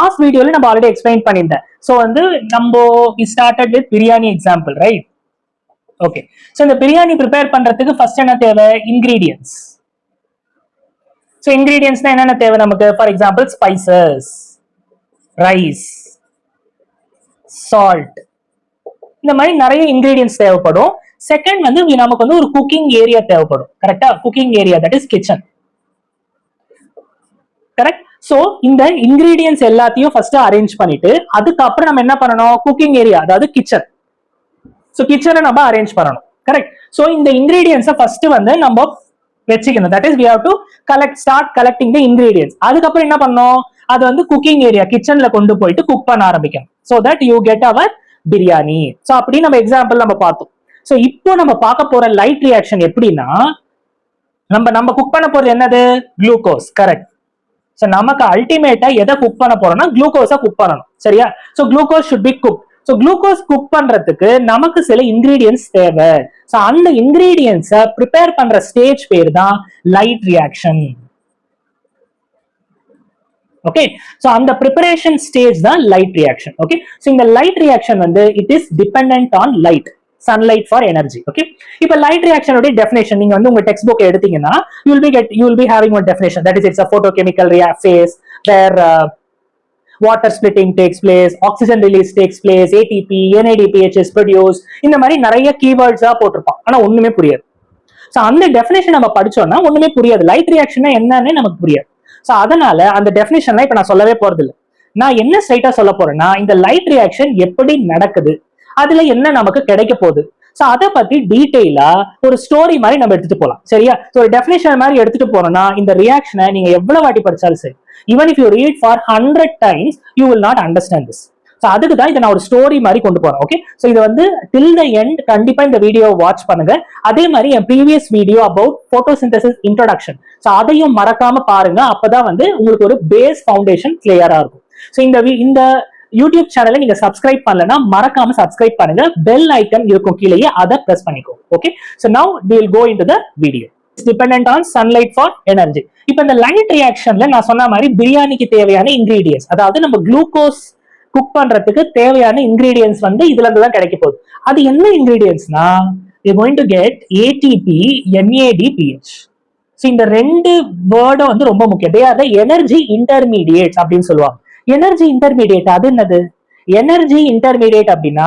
Last வீடியோல நம்ம already explain பண்ணியிருந்தேன். ஸோ வந்து நம்ம started with biryani example, right? Okay. So இந்த பிரியாணி ப்ரிப்பேர் பண்றதுக்கு ஃபர்ஸ்ட் என்ன தேவை? இன்கிரீடியன்ஸ். ஸோ இன்கிரீடியன்ஸ்னா என்னென்ன தேவை நமக்கு? For example spices, rice, salt, இந்த மாதிரி நிறைய இன்கிரீடியன்ஸ் தேவைப்படும். செகண்ட் வந்து நமக்கு வந்து ஒரு குக்கிங் ஏரியா தேவைப்படும். கரெக்டா? Cooking area, that is kitchen. Correct. So இந்த இன்கிரீடியன்ஸ் எல்லாத்தையும் ஃபர்ஸ்ட் அரேஞ்ச் பண்ணிட்டு அதுக்கப்புறம் நம்ம என்ன பண்ணணும்? குக்கிங் ஏரியா, அதாவது கிச்சன். சோ கிச்சனை நம்ம அரேஞ்ச் பண்ணணும். கரெக்ட். சோ இந்த இன்கிரீடியன்ஸை ஃபர்ஸ்ட் வந்து நம்ம வச்சுக்கணும். That is we have to start collecting the ingredients. அதுக்கப்புறம் என்ன பண்ணணும்? அது வந்து குக்கிங் ஏரியா, கிச்சன்ல கொண்டு போயிட்டு குக் பண்ண ஆரம்பிக்கணும். So that you get our biryani. So அப்படி நம்ம எக்ஸாம்பிள் நம்ம பார்த்தோம். சோ இப்போ நம்ம பார்க்க போற லைட் ரியாக்ஷன் எப்படின்னா, நம்ம குக் பண்ண போறது என்னது? குளுக்கோஸ். கரெக்ட். சோ நமக்கு அல்டிமேட்டா எதை குக் பண்ண போறோம்னா குளுக்கோஸை குக் பண்ணணும். சரியா? So glucose should be cook. So glucose cook பண்றதுக்கு நமக்கு சில இன்கிரீடியன்ஸ் தேவை. சோ அந்த இன்கிரீடியன்ஸை ப்ரிப்பேர் பண்ற ஸ்டேஜ் பேர் தான் லைட் ரியாக்ஷன். ஓகே. சோ அந்த ப்ரிப்பரேஷன் ஸ்டேஜ் தான் லைட் ரியாக்ஷன். ஓகே. சோ இந்த லைட் ரியாக்ஷன் வந்து it is dependent on light, sunlight for energy. Okay. இப்ப light reaction உடைய definition நீங்க வந்து உங்க text book எடுத்தீங்கன்னா you will be having one definition, that is it's a photochemical phase where water splitting takes place, oxygen release takes place, ATP, NADPH is produced. இந்த மாதிரி நிறைய keywords போட்டிருப்பான். ஆனா ஒண்ணுமே புரியாது. சோ அந்த டெஃபினேஷன் நம்ம படிச்சோம்னா ஒண்ணுமே புரியாது. லைட் ரியாக்ஷன் என்னன்னு நமக்கு புரியாது. சோ அதனால அந்த டெஃபினேஷன்லாம் இப்ப நான் சொல்லவே போறது இல்லை. நான் என்ன ஸ்ட்ரைட்டா சொல்ல போறேன்னா, இந்த லைட் ரியாக்ஷன் எப்படி நடக்குது, அதுல என்ன நமக்கு கிடைக்க போகுது, சோ அதை பத்தி டீடைலா ஒரு ஸ்டோரி மாதிரி நம்ம எடுத்துட்டு போலாம். சரியா? ஒரு டெஃபினேஷன் மாதிரி எடுத்துட்டு போனோம்னா இந்த ரியாக்ஷனை நீங்க எவ்வளவு வாட்டி படிச்சாலும் சரி, even if you read for 100 times you will not understand this. So அதுக்கு தான் இதை நான் ஒரு ஸ்டோரி மாதிரி கொண்டு போறேன். ஓகே. சோ இது வந்து டில் த எண்ட் கண்டிப்பா இந்த வீடியோ வாட்ச் பண்ணுங்க. அதே மாதிரி என் previous video about photosynthesis introduction, so அதையும் மறக்காம பாருங்க. அப்பதான் வந்து உங்களுக்கு ஒரு பேஸ் ஃபவுண்டேஷன் கிளியரா இருக்கும். சோ இந்த யூடியூப் சேனலை நீங்க சப்ஸ்கிரைப் பண்ணலனா மறக்காம சப்ஸ்கிரைப் பண்ணுங்க. பெல் ஐக்கன் இருக்கும் கீழேயே, அதை பிரஸ் பண்ணிக்கோ. ஓகே. சோ நவ we will go into the video. It's dependent on sunlight for energy. இப்போ இந்த லைட் ரியாக்ஷன்ல நான் சொன்ன மாதிரி பிரியாணிக்கு தேவையான இன்கிரீடியன்ஸ், அதாவது நம்ம குளுக்கோஸ் குக் பண்றதுக்கு தேவையான இன்கிரீடியன்ஸ் வந்து இதுல இருந்து தான் கிடைக்க போகுது. அது என்ன இன்கிரீடியன்ஸ்னா, we are going to get ATP, NADPH. So இந்த ரெண்டு வேர்டும் வந்து ரொம்ப முக்கியம். they are the energy intermediates அப்படின்னு சொல்லுவாங்க. எனர்ஜி இன்டர்மீடியேட் அது என்னது? எனர்ஜி இன்டர்மீடியேட் அப்படின்னா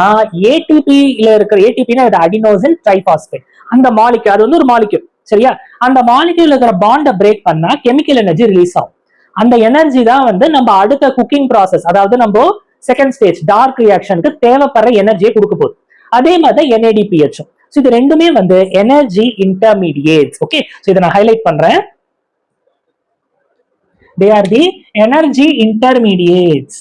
ஏடிபில இருக்கிற, ஏடிபினா அடினோசின் ட்ரைபாஸ்பேட், அந்த மாலிக்யூல், அது வந்து ஒரு மாலிக்யூல். சரியா? அந்த மாலிக்யூல் இருக்கிற பாண்டை பிரேக் பண்ணா கெமிக்கல் எனர்ஜி ரிலீஸ் ஆகும். அந்த எனர்ஜி தான் வந்து நம்ம அடுத்த குக்கிங் ப்ராசஸ், அதாவது நம்ம செகண்ட் ஸ்டேஜ் டார்க் ரியாக்ஷனுக்கு தேவைப்படுற எனர்ஜியை கொடுக்க போகுது. அதே மாதிரி NADPH. சோ இது ரெண்டுமே வந்து எனர்ஜி இன்டர்மீடியேட்ஸ். ஓகே. சோ இதை நான் ஹைலைட் பண்றேன். They are the energy intermediates.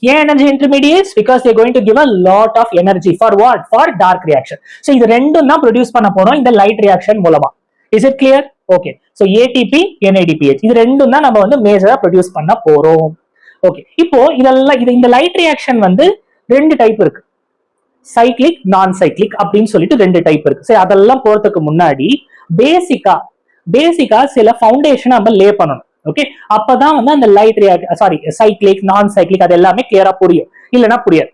Yeah, energy intermediates because they are going to give a lot of energy for what? For dark reaction. So இது ரெண்டும் தான் produce பண்ண போறோம் இந்த லைட் ரியாக்ஷன் மூலமா. Is it clear? Okay. So ATP, NADPH இது ரெண்டும் தான் நம்ம வந்து மேஜரா ப்ரொடியூஸ் பண்ண போறோம். ஓகே. இப்போ இதெல்லாம் இந்த லைட் ரியாக்ஷன் வந்து ரெண்டு டைப் இருக்கு, சைக்ளிக், நான் சைக்ளிக் அப்படின்னு சொல்லிட்டு ரெண்டு டைப் இருக்கு. சரி, அதெல்லாம் போறதுக்கு முன்னாடி பேசிக்கா சில ஃபவுண்டேஷன் நம்ம லே பண்ணணும். ஓகே. அப்பதான் வந்து அந்த லைட் சைக்ளிக், நான் சைக்ளிக் அது எல்லாமே கிளியரா புரியும், இல்லைன்னா புரியாது.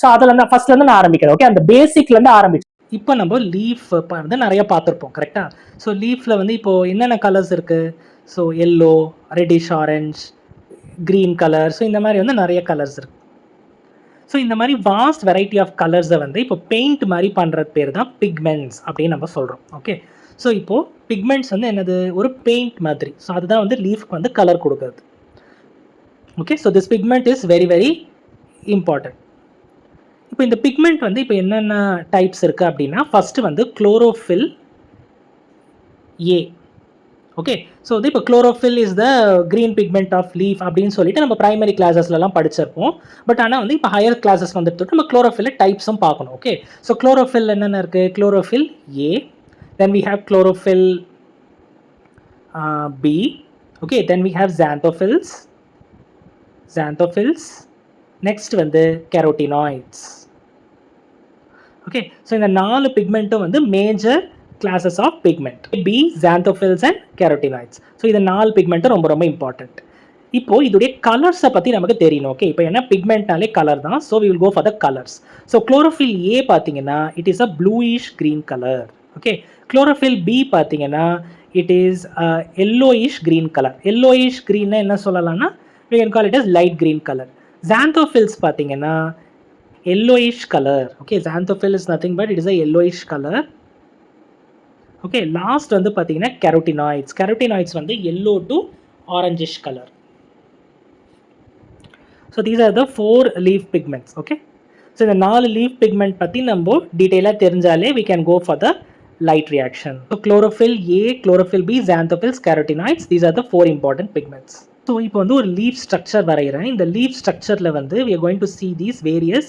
ஸோ அதுல இருந்து ஃபர்ஸ்ட்ல இருந்து நான் ஆரம்பிக்கிறேன். ஓகே. அந்த பேசிக்ல இருந்து ஆரம்பிச்சு இப்போ நம்ம லீஃப் வந்து நிறைய பார்த்துருப்போம். கரெக்டா? ஸோ லீஃப்ல வந்து இப்போ என்னென்ன கலர்ஸ் இருக்கு? So yellow, reddish orange, green colour, so இந்த மாதிரி வந்து நிறைய கலர்ஸ் இருக்கு. ஸோ இந்த மாதிரி வாஸ்ட் வெரைட்டி ஆஃப் கலர்ஸை வந்து இப்போ பெயிண்ட் மாதிரி பண்ணுறது பேர் தான் பிக்மெண்ட்ஸ் அப்படின்னு நம்ம சொல்கிறோம். ஓகே. ஸோ இப்போது பிக்மெண்ட்ஸ் வந்து என்னது? ஒரு பெயிண்ட் மாதிரி. ஸோ அதுதான் வந்து லீஃப்க்கு வந்து கலர் கொடுக்குறது. Okay. So this pigment is very very important. இப்போ இந்த பிக்மெண்ட் வந்து இப்போ என்னென்ன டைப்ஸ் இருக்குது அப்படின்னா, ஃபஸ்ட்டு வந்து குளோரோஃபில் ஏ. ஓகே. ஸோ வந்து இப்போ chlorophyll is the green pigment of leaf அப்படின்னு சொல்லிட்டு நம்ம பிரைமரி கிளாஸஸ்லாம் படிச்சிருப்போம். பட் ஆனால் வந்து இப்போ ஹையர் கிளாஸஸ் வந்துட்டு நம்ம குளோரோஃபில் டைப்ஸும் பார்க்கணும். ஓகே. ஸோ குளோரோஃபில் என்னென்ன இருக்குது? Chlorophyll A, then we have chlorophyll B. Okay, then we have xanthophylls. Next வந்து carotenoids. Okay, so இந்த நாலு பிக்மெண்ட்டும் வந்து major classes of pigment. B, xanthophylls and carotenoids. So இது 4 பிக்மெண்ட்டும் ரொம்ப ரொம்ப இம்பார்ட்டன்ட். இப்போ இதோடைய கலர்ஸை பற்றி நமக்கு தெரியணும். ஓகே, இப்போ என்ன பிக்மெண்ட்னாலே கலர் தான். So we will go for the colours. So chlorophyll A பார்த்தீங்கன்னா it is a bluish green colour. Okay, chlorophyll B பார்த்தீங்கன்னா it is yellowish green colour. Yellowish க்ரீன்னா என்ன சொல்லலாம்னா we can call it as light green color. Xanthophylls பார்த்தீங்கன்னா yellowish color. Okay, xanthophylls is nothing but it is a yellowish color. Okay, last வந்து பார்த்தீங்கன்னா carotenoids. Carotenoids வந்து yellow to orangish color. So these are the 4 leaf pigments. Okay, so இந்த 4 leaf pigment பற்றி நம்ம டீட்டெயிலாக தெரிஞ்சாலே we can go for the light reaction. So chlorophyll A, chlorophyll B, xanthophylls, carotenoids, these are the 4 important pigments. So இப்போ வந்து ஒரு leaf structure வரைகிறேன். இந்த லீஃப் ஸ்ட்ரக்சரில் வந்து we are going to see these various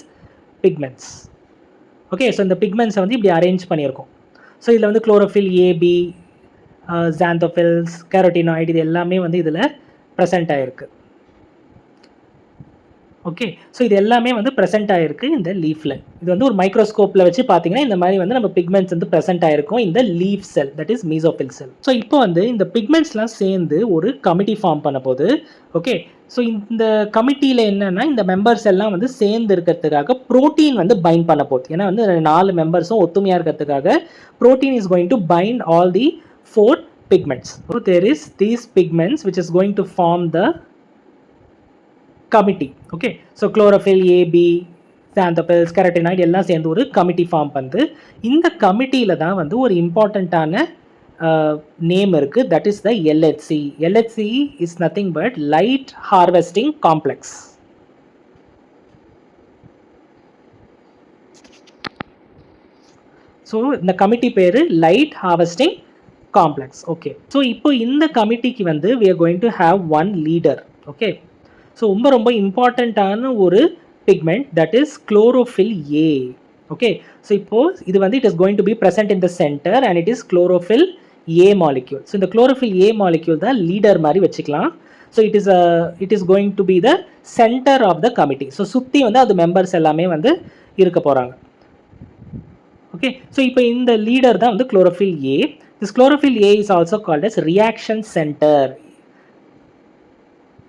pigments. Okay, so இந்த பிக்மெண்ட்ஸை வந்து இப்படி அரேஞ்ச் பண்ணியிருக்கோம். ஸோ இதில் வந்து குளோரோஃபில் ஏபி, xanthophylls, carotenoid இது எல்லாமே வந்து இதில் ப்ரெசென்ட் ஆகிருக்கு. ஓகே, ஸோ இது எல்லாமே வந்து ப்ரெசென்ட் ஆகிருக்கு இந்த லீஃபில். இது வந்து ஒரு மைக்ரோஸ்கோப்பில் வச்சு பார்த்தீங்கன்னா இந்த மாதிரி வந்து நம்ம பிக்மெண்ட்ஸ் வந்து ப்ரெசென்ட் ஆகிருக்கும் இந்த leaf sell, that is mesophyll sell. So இப்போ வந்து இந்த பிக்மெண்ட்ஸ்லாம் சேர்ந்து ஒரு கமிட்டி ஃபார்ம் பண்ண போது. ஓகே, ஸோ இந்த கமிட்டியில் என்னென்னா இந்த மெம்பர்ஸ் எல்லாம் வந்து சேர்ந்து இருக்கிறதுக்காக ப்ரோட்டீன் வந்து பைண்ட் பண்ண போகுது. ஏன்னா வந்து 4 மெம்பர்ஸும் ஒத்துமையாக இருக்கிறதுக்காக protein is going to bind all the 4 pigments. So there is these pigments which is going to form the committee. Okay, so chlorophyll A, B, xanthophylls, carotenoid எல்லாம் சேர்ந்து ஒரு கமிட்டி ஃபார்ம் பண்ணுது. இந்த கமிட்டியில் தான் வந்து ஒரு இம்பார்ட்டண்ட்டான நேம் இருக்குது, that is the LHC. LHC is nothing but light harvesting complex. So இந்த கமிட்டி பேர் light harvesting complex. Okay, so இப்போ இந்த கமிட்டிக்கு வந்து we are going to have one leader. Okay, so ரொம்ப ரொம்ப இம்பார்ட்டண்ட்டான ஒரு pigment that is chlorophyll A. Okay, so இப்போது இது வந்து it is going to be present in the centre and it is chlorophyll A molecule. So இந்த chlorophyll A molecule தான் leader மாதிரி வச்சுக்கலாம். So it is going to be the centre of the committee. So சுற்றி வந்து அது members எல்லாமே வந்து இருக்க போகிறாங்க. ஓகே, ஸோ இப்போ இந்த லீடர் தான் வந்து chlorophyll A. This chlorophyll A is also called as reaction centre.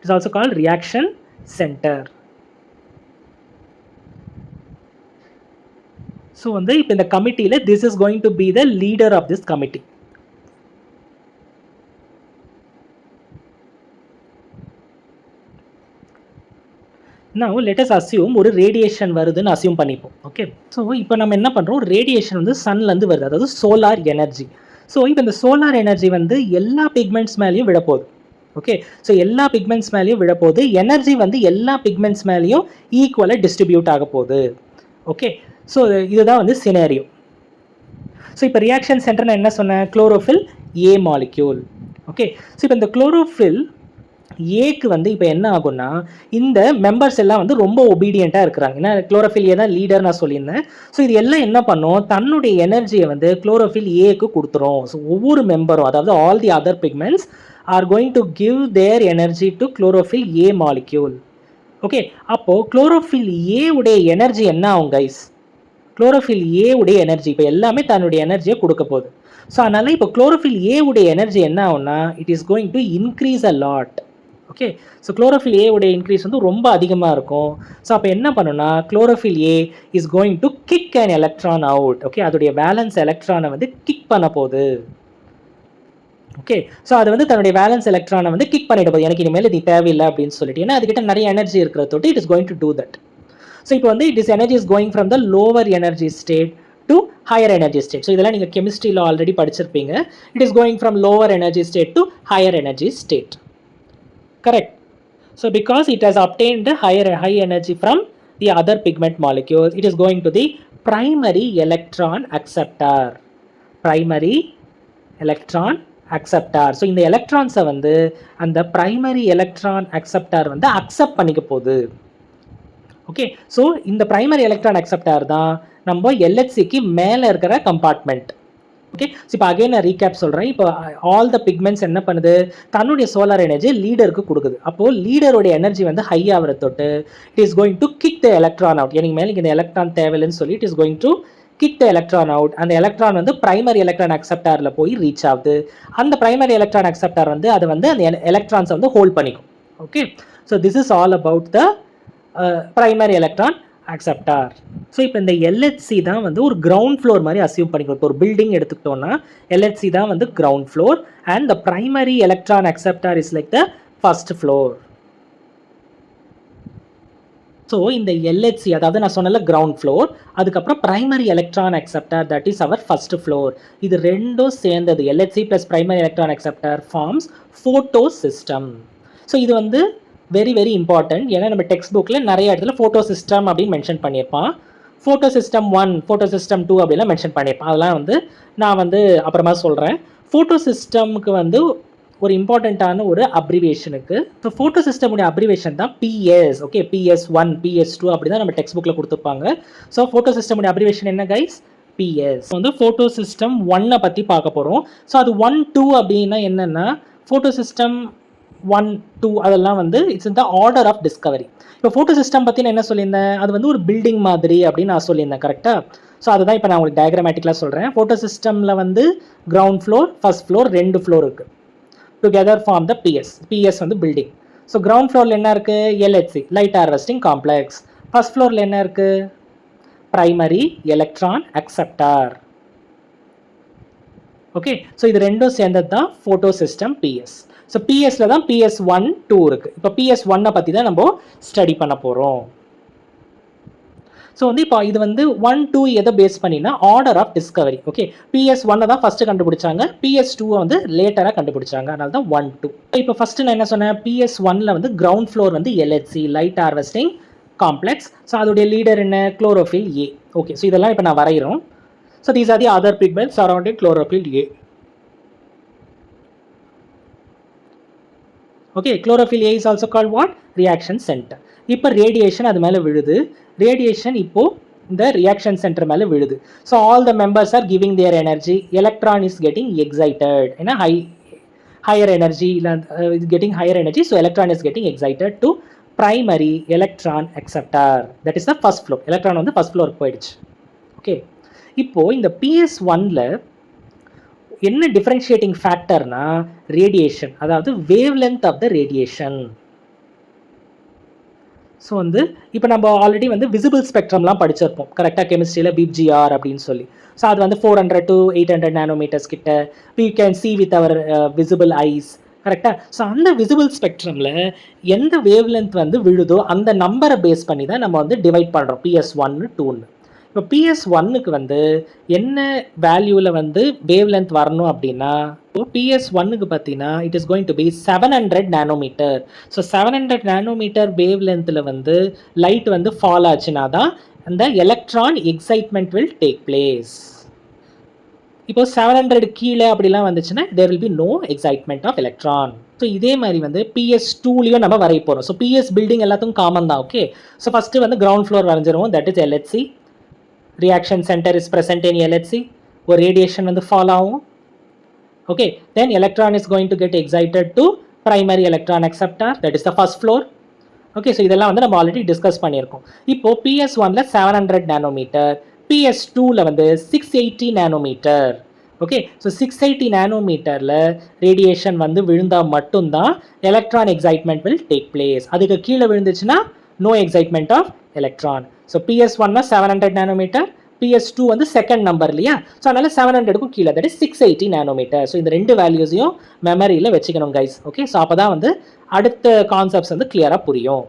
It is also called reaction center. So வந்து இப்போ இந்த கமிட்டியில் this is going to be the leader of this committee. Now let us assume ஒரு radiation வருதுன்னு assume பண்ணிப்போம். Okay, so இப்போ நம்ம என்ன பண்ணுறோம், ரேடியேஷன் வந்து சன்லேருந்து வருது, அதாவது சோலார் எனர்ஜி. ஸோ இப்போ இந்த சோலார் எனர்ஜி வந்து எல்லா பிக்மெண்ட்ஸ் மேலேயும் விழப்போகுது. ஓகே, ஸோ எல்லா பிக்மெண்ட்ஸ் மேலேயும் விழப்போகுது. எனர்ஜி வந்து எல்லா பிக்மெண்ட்ஸ் மேலேயும் ஈக்குவலாக டிஸ்ட்ரிபியூட் ஆக போகுது. ஓகே, ஸோ இதுதான் வந்து சினேரியோ. ஸோ இப்போ ரியாக்ஷன் சென்டர் நான் என்ன சொன்னேன், chlorophyll A molecule. Okay, so இப்போ இந்த குளோரோஃபில் ஏக்கு வந்து இப்போ என்ன ஆகும்னா இந்த மெம்பர்ஸ் எல்லாம் வந்து ரொம்ப ஒபீடியண்ட்டாக இருக்கிறாங்க. ஏன்னா குளோரோஃபில் ஏ தான் லீடர் நான் சொல்லியிருந்தேன். ஸோ இது எல்லாம் என்ன பண்ணும், தன்னுடைய எனர்ஜியை வந்து குளோரோஃபில் ஏக்கு கொடுத்துரும். ஸோ ஒவ்வொரு மெம்பரும், அதாவது all the other pigments are going to give their energy to chlorophyll A molecule. Okay, அப்போ chlorophyll A உடைய எனர்ஜி என்ன ஆகும் கைஸ், chlorophyll A உடைய எனர்ஜி இப்போ எல்லாமே தன்னுடைய எனர்ஜியை கொடுக்க போகுது. ஸோ அதனால் இப்போ chlorophyll A உடைய எனர்ஜி என்ன ஆகும்னா it is going to increase a lot. Okay, so chlorophyll A உடைய இன்க்ரீஸ் வந்து ரொம்ப அதிகமாக இருக்கும். ஸோ அப்போ என்ன பண்ணுன்னா chlorophyll A is going to kick an electron out. Okay, அதோடைய வேலன்ஸ் எலக்ட்ரானை வந்து கிக் பண்ண போகுது. ஓகே, ஸோ அது வந்து தன்னுடைய வேலன்ஸ் எலக்ட்ரானை வந்து கிக் பண்ணிட போகுது, எனக்கு இனிமேல் இது தேவையில்லை அப்படின்னு சொல்லிட்டு. ஏன்னா அதுக்கிட்ட நிறைய எனர்ஜி இருக்கிற தொட்டு it is going to do that. So இப்போ வந்து it is energy is going from the lower energy state to higher energy state. So இதெல்லாம் நீங்கள் கெமிஸ்ட்ரியில் ஆல்ரெடி படிச்சிருப்பீங்க. It is going from lower energy state to higher energy state. Correct. So because it has obtained high energy from the other pigment molecules, it is going to the primary electron acceptor. Primary electron acceptor. So இந்த எலக்ட்ரான்ஸை வந்து அந்த primary electron acceptor வந்து accept பண்ணிக்க போகுது. Okay, so இந்த primary electron acceptor தான் நம்ம LHCக்கு மேலே இருக்கிற கம்பார்ட்மெண்ட். ஓகே, ஸோ இப்போ அகைன் நான் ரீகேப் சொல்கிறேன். இப்போ ஆல் த பிக்மெண்ட்ஸ் என்ன பண்ணுது, தன்னுடைய சோலார் எனர்ஜி லீடருக்கு கொடுக்குது. அப்போது லீடருடைய எனர்ஜி வந்து ஹை ஆகிற தொட்டு it is going to kick the electron out. எனக்கு மேலே இந்த எலக்ட்ரான் தேவையில்லைன்னு சொல்லி it is going to kick the electron out. அந்த எலக்ட்ரான் வந்து பிரைமரி எலக்ட்ரான் அக்செப்டாரில் போய் ரீச் ஆகுது. அந்த பிரைமரி எலக்ட்ரான் அக்செப்டார் வந்து அது வந்து அந்த எலக்ட்ரான்ஸை வந்து ஹோல்ட் பண்ணிக்கும். Okay, so this is all about the primary electron acceptor. So இப்போ இந்த எல்ஹெச்சி தான் வந்து ஒரு கிரவுண்ட் ஃப்ளோர் மாதிரி அசியூம் பண்ணிக்கோ. இப்போ ஒரு பில்டிங் எடுத்துக்கிட்டோம்னா எல்ஹெச்சி தான் வந்து ground floor and the primary electron acceptor is like the first floor. So இந்த எல்ஹெச்சி அதாவது நான் சொன்னல கிரவுண்ட் ஃப்ளோர், அதுக்கப்புறம் primary electron acceptor that is our first floor. இது ரெண்டும் சேர்ந்தது LHC plus primary electron acceptor forms photosystem. So இது வந்து வெரி வெரி இம்பார்ட்டன்ட். ஏன்னா நம்ம டெக்ஸ்ட் புக்கில் நிறைய இடத்துல ஃபோட்டோ சிஸ்டம் அப்படின்னு மென்ஷன் பண்ணியிருப்பான். ஃபோட்டோ சிஸ்டம் 1, ஃபோட்டோ சிஸ்டம் 2 அப்படிலாம் மென்ஷன் பண்ணியிருப்பான். அதெல்லாம் வந்து நான் வந்து அப்புறமா சொல்கிறேன். ஃபோட்டோ சிஸ்டமுக்கு வந்து ஒரு இம்பார்ட்டண்ட்டான ஒரு அப்ரிவேஷனுக்கு ஸோ ஃபோட்டோ சிஸ்டமுடைய அப்ரிவேஷன் தான் பிஎஸ். ஓகே, PS1 PS2 அப்படி தான் நம்ம டெக்ஸ்ட் புக்கில் கொடுத்துருப்பாங்க. ஸோ ஃபோட்டோ சிஸ்டமுடைய அப்ரிவேஷன் என்ன கைஸ்? PS. வந்து ஃபோட்டோ சிஸ்டம் 1 பற்றி பார்க்க போகிறோம். ஸோ அது 1 2 அப்படின்னா என்னென்னா ஃபோட்டோ சிஸ்டம் 1 2 அதெல்லாம் வந்து இட்ஸ் இந்த ஆர்டர் ஆஃப் டிஸ்கவரி. இப்போ ஃபோட்டோ சிஸ்டம் பற்றி நான் என்ன சொல்லியிருந்தேன்? அது வந்து ஒரு பில்டிங் மாதிரி அப்படின்னு நான் சொல்லியிருந்தேன், கரெக்டாக? ஸோ அதுதான் இப்போ நான் உங்களுக்கு டயக்ராமேட்டிக்கலாக சொல்கிறேன். ஃபோட்டோ சிஸ்டமில் வந்து ground floor, first floor, 2 floor இருக்குது. டுகெதர் ஃபார்ம் த பிஎஸ் வந்து பில்டிங். ஸோ கிரவுண்ட் ஃப்ளோரில் என்ன இருக்குது? LHC light harvesting complex. First ஃப்ளோரில் என்ன இருக்குது? Primary electron acceptor. Okay, so இது ரெண்டும் சேர்ந்தது தான் ஃபோட்டோ சிஸ்டம் பிஎஸ். ஸோ பிஎஸ்ல தான் PS1 2 இருக்குது. இப்போ PS1 பற்றி தான் நம்ம ஸ்டடி பண்ண போகிறோம். ஸோ வந்து இப்போ இது வந்து 1 2 எதை பேஸ் பண்ணினா order of Discovery. Okay, PS1 தான் ஃபஸ்ட்டு கண்டுபிடிச்சாங்க, PS2 வந்து லேட்டராக கண்டுபிடிச்சாங்க, அதனால தான் 1 2. இப்போ ஃபஸ்ட்டு நான் என்ன சொன்னேன்? PS1 வந்து கிரவுண்ட் ஃப்ளோர் வந்து LHC light harvesting complex. So அதோடைய லீடர் என்ன? Chlorophyll A. ஓகே, ஸோ இதெல்லாம் இப்போ நான் வரைகிறோம். So these are the other pigments surrounding chlorophyll A. Okay, chlorophyll A is also called what? Reaction centre. இப்போ radiation அது மேலே விழுது. ரேடியேஷன் இப்போ இந்த ரியாக்ஷன் சென்டர் மேலே விழுது. So all the members are giving their energy. Electron is getting excited. ஏன்னா higher energy is getting higher energy. So electron is getting excited to primary electron acceptor. That is the first floor. Electron வந்து first ஃப்ளோருக்கு போயிடுச்சு. Okay, இப்போ இந்த PS1ல என்ன differentiating ஃபேக்டர்னா radiation, அதாவது wavelength of the radiation. So வந்து இப்போ நம்ம ஆல்ரெடி வந்து விசிபிள் ஸ்பெக்ட்ரம்லாம் படிச்சிருப்போம், கரெக்டாக கெமிஸ்ட்ரியில் பிப்ஜிஆர் அப்படின்னு சொல்லி. ஸோ அது வந்து 400 to 800 நானோமீட்டர்ஸ் கிட்ட we can see with our visible eyes, கரெக்டாக? ஸோ அந்த விசிபிள் ஸ்பெக்ட்ரமில் எந்த வேவ் லென்த் வந்து விழுதோ அந்த நம்பரை பேஸ் பண்ணி தான் நம்ம வந்து டிவைட் பண்ணுறோம் PS1 2ன்னு. இப்போ PS1க்கு வந்து என்ன வேல்யூவில் வந்து வேவ் லென்த் வரணும் அப்படின்னா, இப்போ PS1க்கு பார்த்தீங்கன்னா it is going to be 700 nanometre. So 700 nanometre வேவ் லென்த்தில் வந்து லைட் வந்து ஃபால் ஆச்சுன்னா தான் அந்த electron excitement will take place. இப்போ 700 கீழே அப்படிலாம் வந்துச்சுன்னா there will be no excitement of electron. So இதே மாதிரி வந்து PS2லையும் நம்ம வரைய போகிறோம். ஸோ PS பில்டிங் எல்லாத்துக்கும் காமன் தான். ஓகே, ஸோ ஃபஸ்ட்டு வந்து கிரவுண்ட் ஃப்ளோர் வரைஞ்சிருவோம். That is LHC. Reaction center is present in LHC. ஒரு radiation வந்து fall ஆகும். Okay, then electron is going to get excited to primary electron acceptor, that is the first floor. Okay, so இதெல்லாம் வந்து நம்ம already discuss பண்ணியிருக்கோம். இப்போ PS1ல 700 nanometre, PS2ல வந்து 680 நானோமீட்டர். ஓகே, ஸோ 680 நானோமீட்டரில் ரேடியேஷன் வந்து விழுந்தால் மட்டும்தான் electron excitement will take place. அதுக்கு கீழே விழுந்துச்சுன்னா no excitement of electron. So PS1 700 nanometre, PS2 வந்து செகண்ட் நம்பர் இல்லையா? ஸோ அதனால 700க்கும் கீழே, தட் இஸ் 680 நானோமீட்டர். ஸோ இந்த ரெண்டு வேல்யூஸையும் மெமரியில் வச்சுக்கணும் கைஸ். ஓகே, ஸோ அப்போ தான் வந்து அடுத்த கான்செப்ட்ஸ் வந்து கிளியராக புரியும்.